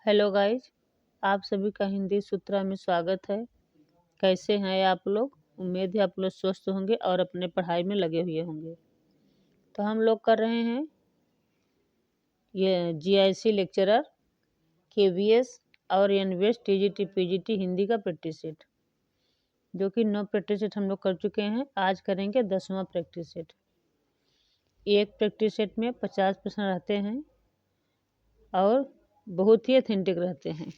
Hello guys, आप सभी का हिंदी सूत्रा में स्वागत है। कैसे हैं आप लोग? उम्मीद है आप लोग स्वस्थ होंगे और अपने पढ़ाई में लगे हुए होंगे। तो हम लोग कर रहे हैं ये जीआईसी लेक्चरर, केवीएस और एनवीएस टीजीटी पीजीटी हिंदी का प्रैक्टिस सेट, जो कि 9 प्रैक्टिस सेट हम लोग कर चुके हैं। आज करेंगे 10वां प्रैक्टिस सेट। एक प्रैक्टिस सेट में 50 प्रश्न रहते हैं और बहुत ही ऑथेंटिक रहते हैं।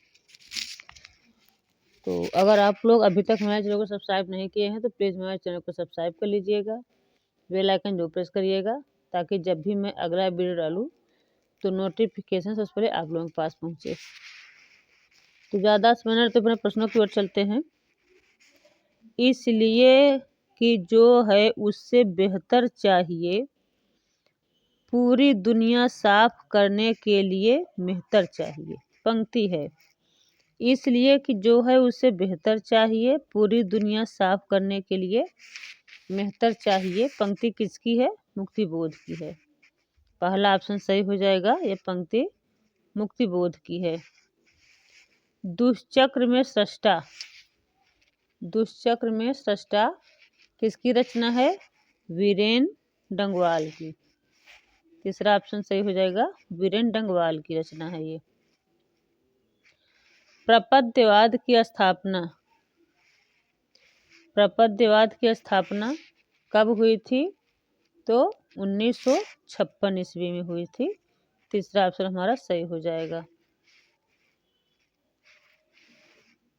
तो अगर आप लोग अभी तक हमारे चैनल को सब्सक्राइब नहीं किए हैं तो प्लीज़ हमारे चैनल को सब्सक्राइब कर लीजिएगा, बेल आइकन जो प्रेस करिएगा, ताकि जब भी मैं अगला वीडियो डालूँ तो नोटिफिकेशन सबसे पहले आप लोगों के पास पहुँचे। तो ज़्यादा समय न तो अपने प्रश्नों की ओर चलते हैं। इसलिए कि जो है उससे बेहतर चाहिए, पूरी दुनिया साफ करने के लिए मेहतर चाहिए। पंक्ति है, इसलिए कि जो है उससे बेहतर चाहिए, पूरी दुनिया साफ करने के लिए मेहतर चाहिए। पंक्ति किसकी है? मुक्तिबोध की है। पहला ऑप्शन सही हो जाएगा। ये पंक्ति मुक्तिबोध की है। दुष्चक्र में सृष्टा, दुष्चक्र में सृष्टा किसकी रचना है? वीरेन डंगवाल की। तीसरा ऑप्शन सही हो जाएगा, वीरेन डंगवाल की रचना है ये। प्रपद्यवाद की स्थापना, प्रपद्यवाद की स्थापना कब हुई थी? तो 1956 ईस्वी में हुई थी। तीसरा ऑप्शन हमारा सही हो जाएगा।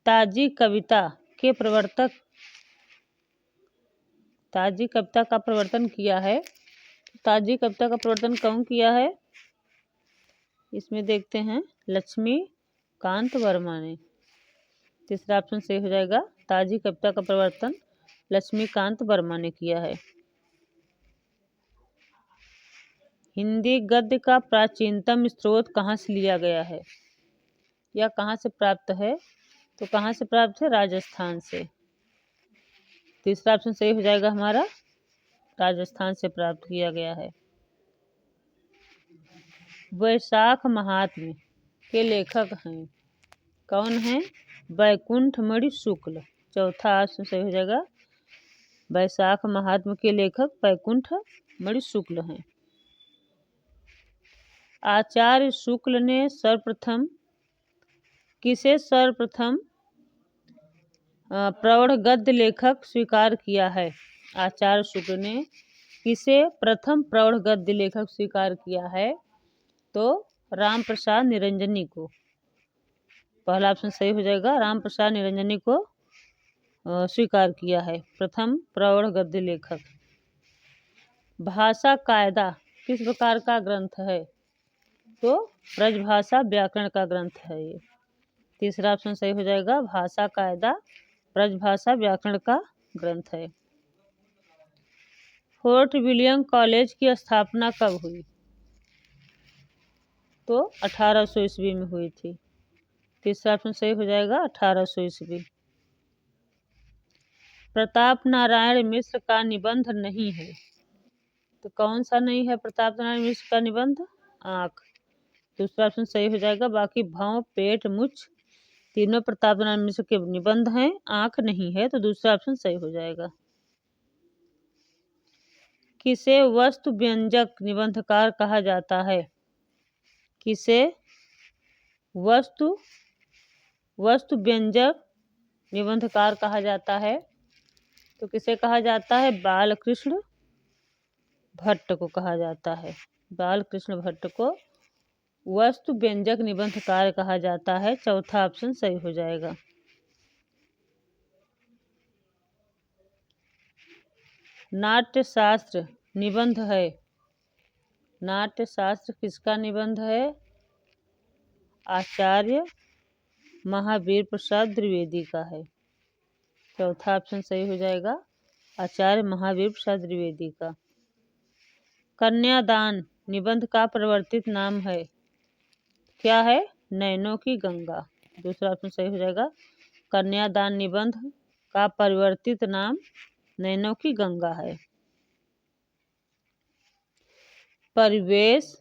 ताजी कविता के प्रवर्तक, ताजी कविता का प्रवर्तन किया है। ताजी कविता का प्रवर्तन कौन किया है? इसमें देखते हैं, लक्ष्मीकांत वर्मा ने। तीसरा ऑप्शन सही हो जाएगा। ताजी कविता का प्रवर्तन लक्ष्मीकांत वर्मा ने किया है। हिंदी गद्य का प्राचीनतम स्रोत कहाँ से लिया गया है या कहाँ से प्राप्त है? तो कहाँ से प्राप्त है? राजस्थान से। तीसरा ऑप्शन सही हो जाएगा हमारा, राजस्थान से प्राप्त किया गया है। वैशाख महात्म्य के लेखक हैं, कौन हैं? वैकुंठ मणि शुक्ल। चौथा ऑप्शन सही हो जाएगा। वैशाख महात्म्य के लेखक वैकुंठ मणि शुक्ल हैं। आचार्य शुक्ल ने सर्वप्रथम किसे सर्वप्रथम प्रौढ़ गद्य लेखक स्वीकार किया है? आचार्य शुक्ल ने किसे प्रथम प्रौढ़ गद्य लेखक स्वीकार किया है? तो राम प्रसाद निरंजनी को। पहला ऑप्शन सही हो जाएगा, राम प्रसाद निरंजनी को स्वीकार किया है प्रथम प्रौढ़ गद्य लेखक। भाषा कायदा किस प्रकार का ग्रंथ है? तो ब्रजभाषा व्याकरण का ग्रंथ है ये। तीसरा ऑप्शन सही हो जाएगा, भाषा कायदा ब्रजभाषा व्याकरण का ग्रंथ है। फोर्ट विलियम कॉलेज की स्थापना कब हुई? तो 1800 ईस्वी में हुई थी। तीसरा ऑप्शन सही हो जाएगा, 1800 ईस्वी। प्रताप नारायण मिश्र का निबंध नहीं है, तो कौन सा नहीं है प्रताप नारायण मिश्र का निबंध? आँख। दूसरा ऑप्शन सही हो जाएगा। बाकी भौं, पेट, मुछ तीनों प्रताप नारायण मिश्र के निबंध हैं, आँख नहीं है, तो दूसरा ऑप्शन सही हो जाएगा। किसे वस्तु व्यंजक निबंधकार कहा जाता है? किसे वस्तु व्यंजक निबंधकार कहा जाता है? तो किसे कहा जाता है? बालकृष्ण भट्ट को कहा जाता है। बालकृष्ण भट्ट को वस्तु व्यंजक निबंधकार कहा जाता है। चौथा ऑप्शन सही हो जाएगा। नाट्यशास्त्र निबंध है, नाट्यशास्त्र किसका निबंध है? आचार्य महावीर प्रसाद द्विवेदी का है। चौथा ऑप्शन सही हो जाएगा, आचार्य महावीर प्रसाद द्विवेदी का। कन्यादान निबंध का परिवर्तित नाम है, क्या है? नैनों की गंगा। दूसरा ऑप्शन सही हो जाएगा। कन्यादान निबंध का परिवर्तित नाम नैनों की गंगा है। परिवेश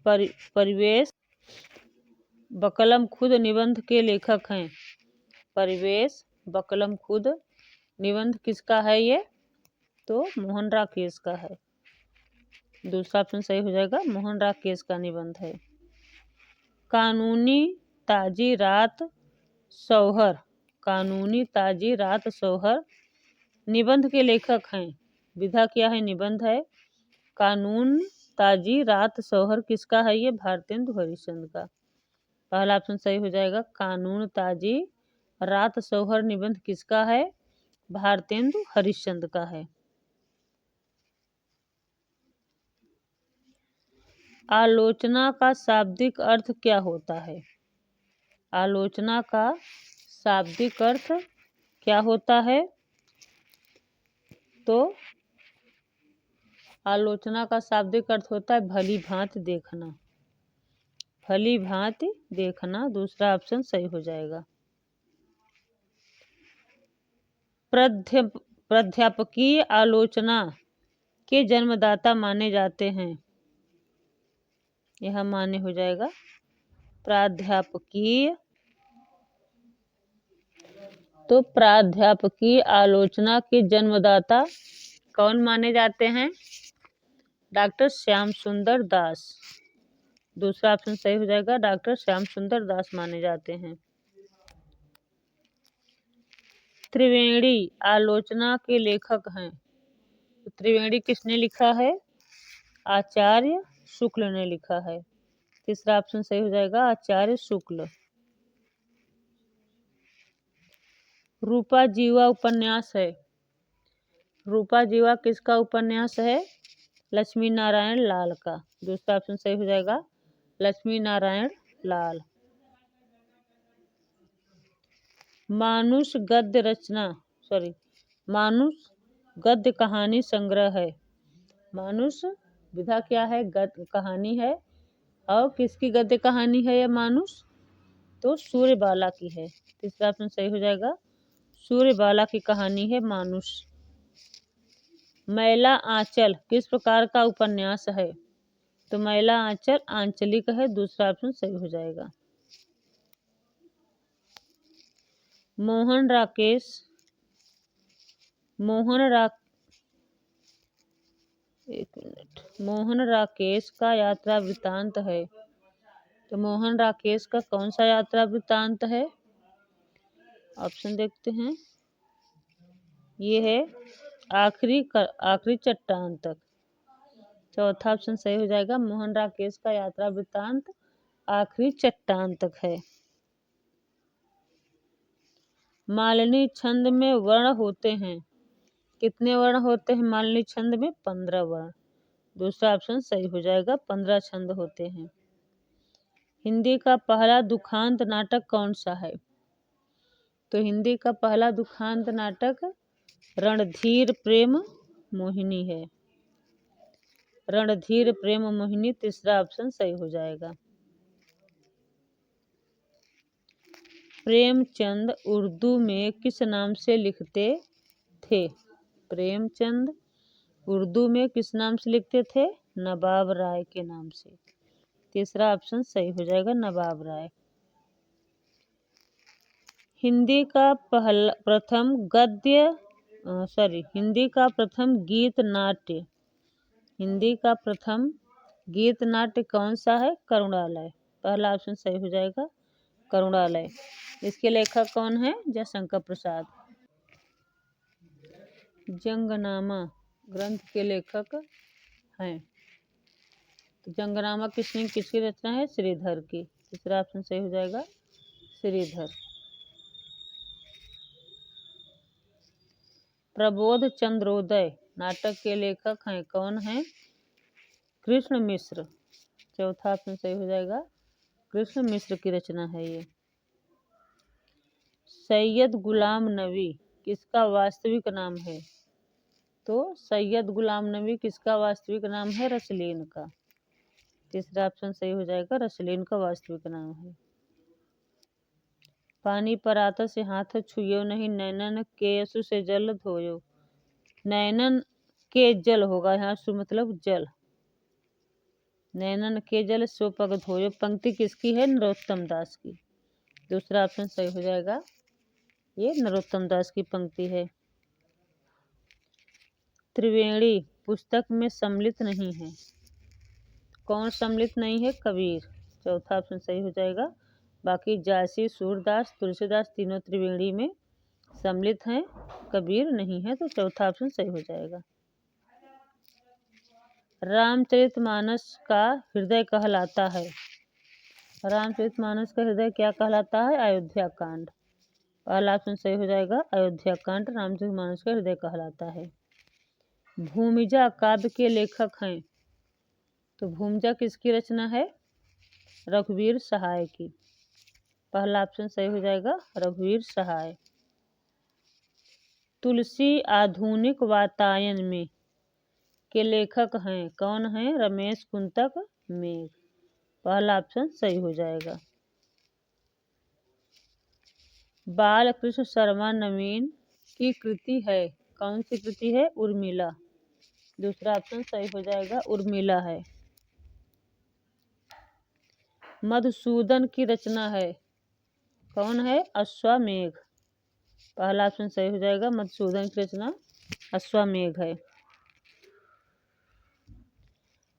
परिवेश बकलम खुद निबंध के लेखक हैं। परिवेश बकलम खुद निबंध किसका है ये? तो मोहन राकेश का है। दूसरा ऑप्शन सही हो जाएगा, मोहन राकेश का निबंध है। कानूनी ताजी रात सौहर, कानूनी ताजी रात सौहर निबंध के लेखक हैं। विधा क्या है? निबंध है। कानून ताजी रात सौहर किसका है? ये भारतेंदु हरिश्चंद्र का। पहला ऑप्शन सही हो जाएगा, कानून ताजी रात सौहर निबंध किसका है? भारतेंदु हरिश्चंद्र का है। आलोचना का शाब्दिक अर्थ क्या होता है? आलोचना का शाब्दिक अर्थ क्या होता है? तो आलोचना का शाब्दिक अर्थ होता है भली भांति देखना, भली भांति देखना। दूसरा ऑप्शन सही हो जाएगा। प्राध्यापकीय आलोचना के जन्मदाता माने जाते हैं। यह मान्य हो जाएगा। प्राध्यापकीय, तो प्राध्यापकीय आलोचना के जन्मदाता कौन माने जाते हैं? डॉक्टर श्याम सुंदर दास। दूसरा ऑप्शन सही हो जाएगा, डॉक्टर श्याम सुंदर दास माने जाते हैं। त्रिवेणी आलोचना के लेखक हैं। तो त्रिवेणी किसने लिखा है? आचार्य शुक्ल ने लिखा है। तीसरा ऑप्शन सही हो जाएगा, आचार्य शुक्ल। रूपा जीवा उपन्यास है। रूपा जीवा किसका उपन्यास है? लक्ष्मी नारायण लाल का। दूसरा ऑप्शन सही हो जाएगा, लक्ष्मी नारायण लाल। मानुष गद्य रचना, मानुष गद्य कहानी संग्रह है। मानुष विधा क्या है? गद्य कहानी है। और किसकी गद्य कहानी है यह मानुष? तो सूर्यबाला की है। तीसरा ऑप्शन सही हो जाएगा, सूर्यबाला की कहानी है मानुष। मैला आंचल किस प्रकार का उपन्यास है? तो मैला आंचल आंचलिक है। दूसरा ऑप्शन सही हो जाएगा। मोहन राकेश, मोहन राकेश का यात्रा वृत्तांत है। तो मोहन राकेश का कौन सा यात्रा वृत्तांत है? ऑप्शन देखते हैं। ये है आखिरी चट्टान तक। चौथा ऑप्शन सही हो जाएगा, मोहन राकेश का यात्रा वृत्तांत आखिरी चट्टान तक है। मालिनी छंद में वर्ण होते हैं। कितने वर्ण होते हैं मालिनी छंद में? 15 वर्ण। दूसरा ऑप्शन सही हो जाएगा, 15 छंद होते हैं। हिंदी का पहला दुखांत नाटक कौन सा है? तो हिंदी का पहला दुखांत नाटक रणधीर प्रेम मोहिनी है। रणधीर प्रेम मोहिनी तीसरा ऑप्शन सही हो जाएगा। प्रेमचंद उर्दू में किस नाम से लिखते थे? प्रेमचंद उर्दू में किस नाम से लिखते थे? नवाब राय के नाम से। तीसरा ऑप्शन सही हो जाएगा, नवाब राय। हिंदी का प्रथम गीत नाट्य, हिंदी का प्रथम गीत नाट्य कौन सा है? करुणालय। पहला ऑप्शन सही हो जाएगा, करुणालय। इसके लेखक कौन है? जयशंकर प्रसाद। जंगनामा ग्रंथ के लेखक हैं। तो जंगनामा किसकी रचना है? श्रीधर की। तीसरा ऑप्शन सही हो जाएगा, श्रीधर। प्रबोध चंद्रोदय नाटक के लेखक हैं। कौन है? कृष्ण मिश्र। चौथा ऑप्शन सही हो जाएगा, कृष्ण मिश्र की रचना है ये। सैयद गुलाम नबी किसका वास्तविक नाम है? तो सैयद गुलाम नबी किसका वास्तविक नाम है? रसलीन का। तीसरा ऑप्शन सही हो जाएगा, रसलीन का वास्तविक नाम है। पानी पर आता से हाथ छुयो नहीं, नैनन के यसु से जल धोयो। नैनन के जल होगा यहाँ, सु मतलब जल। नैनन के जल सो पग धोयो, पंक्ति किसकी है? नरोत्तम दास की। दूसरा ऑप्शन सही हो जाएगा, ये नरोत्तम दास की पंक्ति है। त्रिवेणी पुस्तक में सम्मिलित नहीं है, कौन सम्मिलित नहीं है? कबीर। चौथा ऑप्शन सही हो जाएगा। बाकी जासी, सूरदास, तुलसीदास तीनों त्रिवेणी में सम्मिलित हैं, कबीर नहीं है, तो चौथा ऑप्शन सही हो जाएगा। रामचरितमानस का हृदय कहलाता है, रामचरितमानस का हृदय क्या कहलाता है? अयोध्या कांड। पहला ऑप्शन सही हो जाएगा, अयोध्या कांड रामचरितमानस का हृदय कहलाता है। भूमिजा काव्य के लेखक हैं, तो भूमिजा किसकी रचना है? रघुवीर सहाय की। पहला ऑप्शन सही हो जाएगा, रघुवीर सहाय। तुलसी आधुनिक वातायन में के लेखक हैं, कौन हैं? रमेश कुंतक मेघ। पहला ऑप्शन सही हो जाएगा। बालकृष्ण शर्मा नवीन की कृति है, कौन सी कृति है? उर्मिला। दूसरा ऑप्शन सही हो जाएगा, उर्मिला है। मधुसूदन की रचना है, कौन है? अश्वमेघ। पहला ऑप्शन सही हो जाएगा, मधुसूदन की रचना अश्वमेघ है।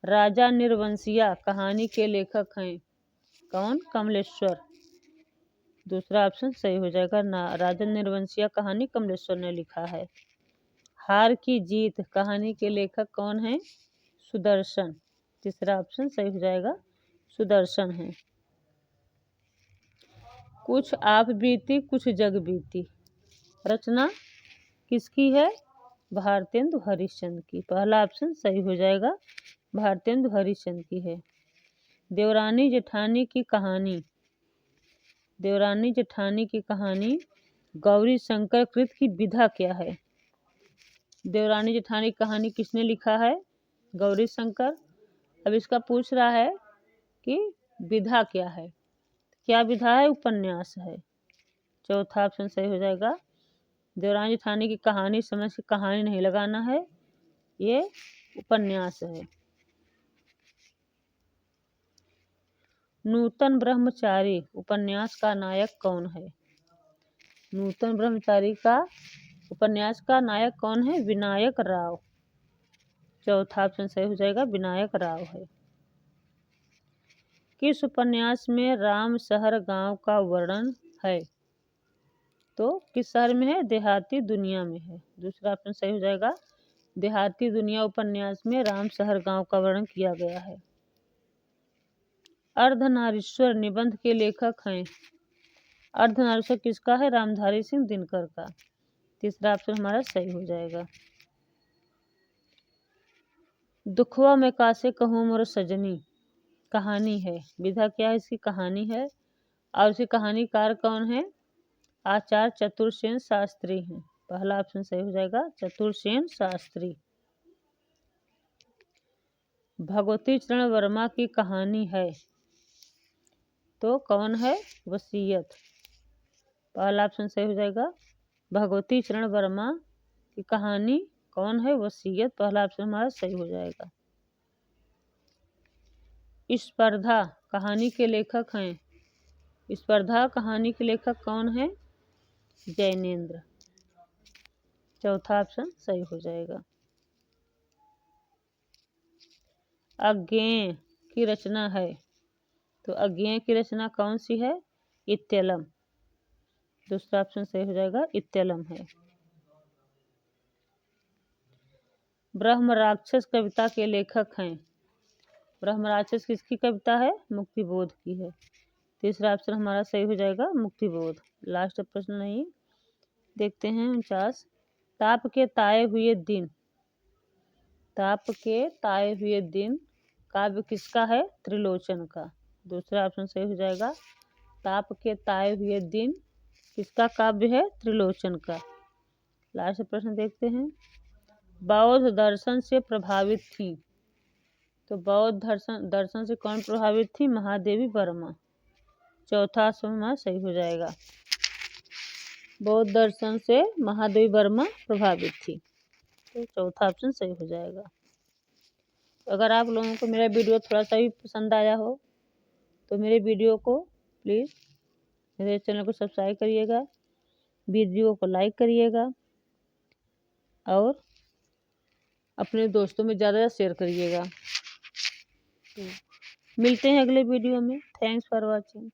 राजा निर्वंशिया कहानी के लेखक हैं, कौन? कमलेश्वर। दूसरा ऑप्शन सही हो जाएगा, राजा निर्वंशिया कहानी कमलेश्वर ने लिखा है। हार की जीत कहानी के लेखक कौन है? सुदर्शन। तीसरा ऑप्शन सही हो जाएगा, सुदर्शन है। कुछ आप बीती कुछ जग बीती रचना किसकी है? भारतेंदु हरिश्चंद्र की। पहला ऑप्शन सही हो जाएगा, भारतेंदु हरिश्चंद्र की है। देवरानी जेठानी की कहानी, देवरानी जेठानी की कहानी गौरी शंकर कृत की विधा क्या है? देवरानी जेठानी कहानी किसने लिखा है? गौरी शंकर। अब इसका पूछ रहा है कि विधा क्या है, क्या विधा है? उपन्यास है। चौथा ऑप्शन सही हो जाएगा, देवरानी जेठानी की कहानी समझ के कहानी नहीं लगाना है, ये उपन्यास है। नूतन ब्रह्मचारी उपन्यास का नायक कौन है? नूतन ब्रह्मचारी का उपन्यास का नायक कौन है? विनायक राव। चौथा ऑप्शन सही हो जाएगा, विनायक राव है। किस उपन्यास में राम शहर गांव का वर्णन है? तो किस शहर में है? देहाती दुनिया में है। दूसरा ऑप्शन सही हो जाएगा, देहाती दुनिया उपन्यास में राम शहर गांव का वर्णन किया गया है। अर्धनारीश्वर निबंध के लेखक हैं, अर्धनारीश्वर किसका है? रामधारी सिंह दिनकर का। तीसरा ऑप्शन हमारा सही हो जाएगा। दुखवा में कासे कहूँ मोर सजनी कहानी है, विधा क्या है? इसकी कहानी है। और उसकी कहानीकार कौन है? आचार्य चतुरसेन शास्त्री हैं। पहला ऑप्शन सही हो जाएगा, चतुरसेन शास्त्री। भगवती चरण वर्मा की कहानी है, तो कौन है? वसीयत। पहला ऑप्शन सही हो जाएगा, भगवती चरण वर्मा की कहानी कौन है? वसीयत। पहला ऑप्शन हमारा सही हो जाएगा। स्पर्धा कहानी के लेखक हैं, स्पर्धा कहानी के लेखक कौन है? जैनेन्द्र। चौथा ऑप्शन सही हो जाएगा। अज्ञेय की रचना है, तो अज्ञेय की रचना कौन सी है? इत्यलम। दूसरा ऑप्शन सही हो जाएगा, इत्यलम है। ब्रह्म राक्षस कविता के लेखक हैं, ब्रह्म राक्षस किसकी कविता है? मुक्तिबोध की है। तीसरा ऑप्शन हमारा सही हो जाएगा, मुक्तिबोध। लास्ट प्रश्न नहीं देखते हैं 49। ताप के ताए हुए दिन, ताप के ताए हुए दिन काव्य किसका है? त्रिलोचन का। दूसरा ऑप्शन सही हो जाएगा, ताप के ताए हुए दिन किसका काव्य है? त्रिलोचन का। लास्ट प्रश्न देखते हैं। बौद्ध दर्शन से प्रभावित थी, तो बौद्ध दर्शन से कौन प्रभावित थी? महादेवी वर्मा। चौथा ऑप्शन सही हो जाएगा, बौद्ध दर्शन से महादेवी वर्मा प्रभावित थी, तो चौथा ऑप्शन सही हो जाएगा। अगर आप लोगों को मेरा वीडियो थोड़ा सा भी पसंद आया हो तो मेरे वीडियो को प्लीज़ मेरे चैनल को सब्सक्राइब करिएगा, वीडियो को लाइक करिएगा और अपने दोस्तों में ज़्यादा शेयर करिएगा। मिलते हैं अगले वीडियो में। Thanks for watching.